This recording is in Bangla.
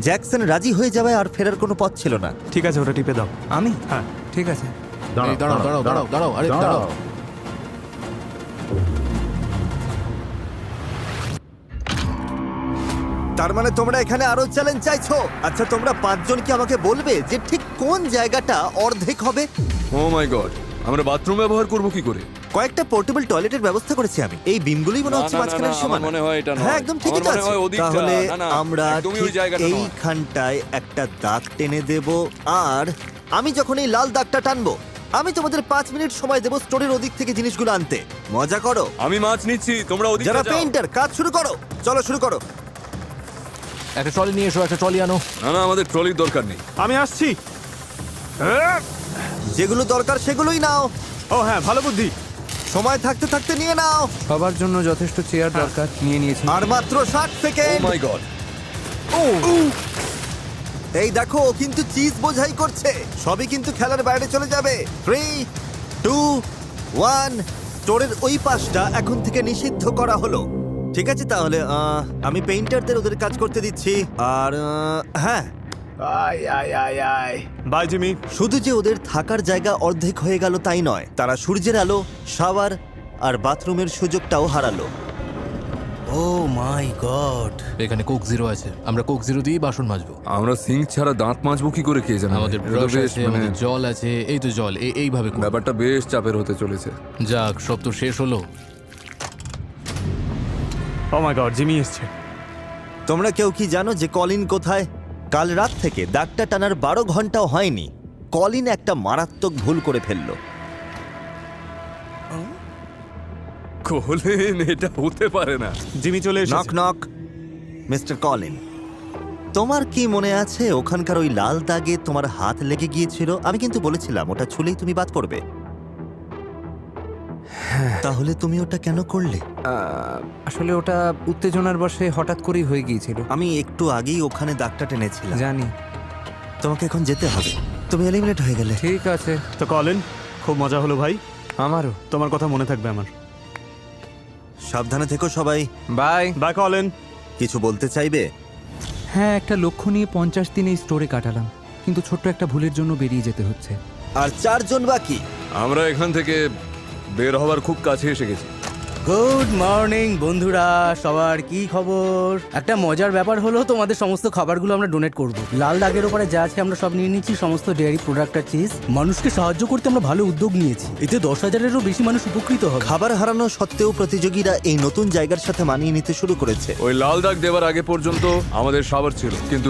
জ্যাকসন রাজি হয়ে যাওয়ায় আর ফেরার কোনো পথ ছিল না। ঠিক আছে, ওটা টিপে দাও। আমি? হ্যাঁ। ঠিক আছে। এই দাঁড়াও দাঁড়াও দাঁড়াও দাঁড়াও, আরে দাঁড়াও। তার মানে তোমরা এখানে আরো চ্যালেঞ্জ চাইছো? আচ্ছা, তোমরা পাঁচজন কি আমাকে বলবে যে ঠিক কোন জায়গাটা অর্ধেক হবে? ও মাই গড, আমরা বাথরুম ব্যবহার করব কি করে? কয়েকটা পোর্টেবল টয়লেটের ব্যবস্থা করেছি আমি। এই বিমগুলোই মনে না, হচ্ছে না, না, মাঝখানের না, সমান। আমার মনে হয় এটা নয়। হ্যাঁ, একদম ঠিকই আমার তো মনে আছে। হয় ওদিকটা। তাহলে না, না, আমরা একদমই ওই ঠিক জায়গাটা নয়। এইখানটায় একটা দাগ টেনে দেব, আর আমি যখন এই লাল দাগটা টানবো, আমি তোমাদের 5 মিনিট সময় দেবো স্টোরের ওদিক থেকে জিনিসগুলো আনতে। মজা করো। আমি মাছ নিচ্ছি, তোমরা ওদিকে যারা যাও। পেইন্টার, কাজ শুরু করো। চলো শুরু করো। একটা ট্রলি নিয়ে এসো, একটা ট্রলি আনো। না না, আমাদের ট্রলির দরকার নেই। আমি আসছি। যেগুলো দরকার সেগুলোই নাও। ও হ্যাঁ, ভালো বুদ্ধি। সময় থাকতে থাকতে নিয়ে নাও। সবার জন্য যথেষ্ট চেয়ার দরকার, নিয়ে নিয়েছি। আর মাত্র 60 ও সেকেন্ড। মাই গড। এই দেখো, ও কিন্তু চিজ বোঝাই করছে। সবই কিন্তু খেলার বাইরে চলে যাবে। 3, 2, 1। স্টোরের ওই পাশটা এখন থেকে নিষিদ্ধ করা হলো। ঠিক আছে, তাহলে আমি পেইন্টারদের ওদের কাজ করতে দিচ্ছি। আর হ্যাঁ, বাই জিমি। শুধু যে ওদের থাকার জায়গা অর্ধেক হয়ে গেল তাই নয়, তারা সূর্যের আলো, শাওয়ার আর বাথরুমের সুযোগটাও হারালো। ও মাই গড, এখানে কোক জিরো আছে, আমরা কোক জিরো দিয়ে বাসন মাজবো। আমরা সিঙ্ক ছাড়া দাঁত মাজবো কি করে কে জানে? আমাদের এটা তো ব্রাশ বেশ আছে, আমাদের জল আছে, এই তো জল, এইভাবে করবো। ব্যাপারটা বেশ চাপের হতে চলেছে। যাক, সব তো শেষ হলো। ও মাই গড, জিমি এসছে। তোমরা কেউ কি জানো যে কলিন কোথায়? কাল রাত থেকে দাগটা টানার 12 ঘন্টাও হয়নি, কলিন একটা মারাত্মক ভুল করে ফেললো। কোলেন, এটা হতে পারে না। জিমি চলে নক এসেছে। নক, মিস্টার কলিন, তোমার কি মনে আছে ওখানকার ওই লাল দাগে তোমার হাত লেগে গিয়েছিল? আমি কিন্তু বলেছিলাম ওটা ছুলেই তুমি বাদ পড়বে। তাহলে তুমি ওটা কেন করলে? আসলে ওটা উত্তেজনার বশে হঠাৎ করেই হয়ে গিয়েছিল। আমি একটু আগেই ওখানে দাগটা টেনেছিলাম। জানি। তোমাকে এখন যেতে হবে, তুমি এলিমিনেট হয়ে গেলে। ঠিক আছে। তো কলিন, খুব মজা হলো ভাই। আমারও। তোমার কথা মনে থাকবে আমার। সাবধানে থেকো সবাই। বাই। Bye Colin. কিছু বলতে চাইবে? হ্যাঁ, একটা লক্ষ্য নিয়ে 50 দিন এই স্টোরে কাটালাম, কিন্তু ছোট্ট একটা ভুলের জন্য বেরিয়ে যেতে হচ্ছে। আর 4 জন বাকি। আমরা এখান থেকে বের হওয়ার খুব কাছে এসে গেছি। গুড মর্নিং বন্ধুরা, সবার কি খবর? একটা মজার ব্যাপার হলো, তোমাদের সমস্ত খাবারগুলো আমরা ডোনেট করব। লাল দাগের ওপরে যা আছে আমরা সব নিয়ে নিচ্ছি, সমস্ত ডেয়ারি প্রোডাক্ট আর চিজ। মানুষকে সাহায্য করতে আমরা ভালো উদ্যোগ নিয়েছি, এতে 10,000-এরও বেশি মানুষ উপকৃত হবে। খাবার হারানো সত্ত্বেও প্রতিযোগীরা এই নতুন জায়গার সাথে মানিয়ে নিতে শুরু করেছে। ওই লাল দাগ দেওয়ার আগে পর্যন্ত আমাদের সাবার ছিল, কিন্তু